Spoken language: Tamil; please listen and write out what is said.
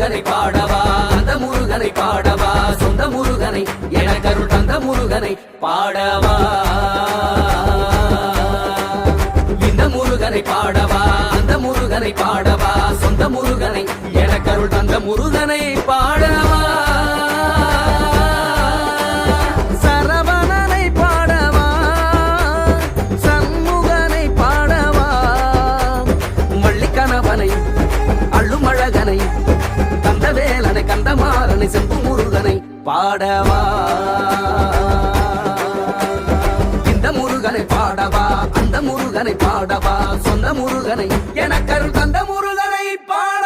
முருகனை பாடவா அந்த முருகனை பாடவா சொந்த முருகனை எனக்கருள் தந்த முருகனை பாடவா இந்த முருகனை பாடவா அந்த முருகனை பாடவா சொந்த முருகனை எனக்கருள் தந்த முருகனை பாடவா சரவணனை பாடவா சண்முகனை பாடவா வள்ளிக்கணவனை அள்ளுமழகனை கந்தவேலனை கந்தமாறனை செம்பு முருகனை பாடவா இந்த முருகனை பாடவா அந்த முருகனை பாடவா சொந்த முருகனை எனக்கருள் தந்த முருகனை பாட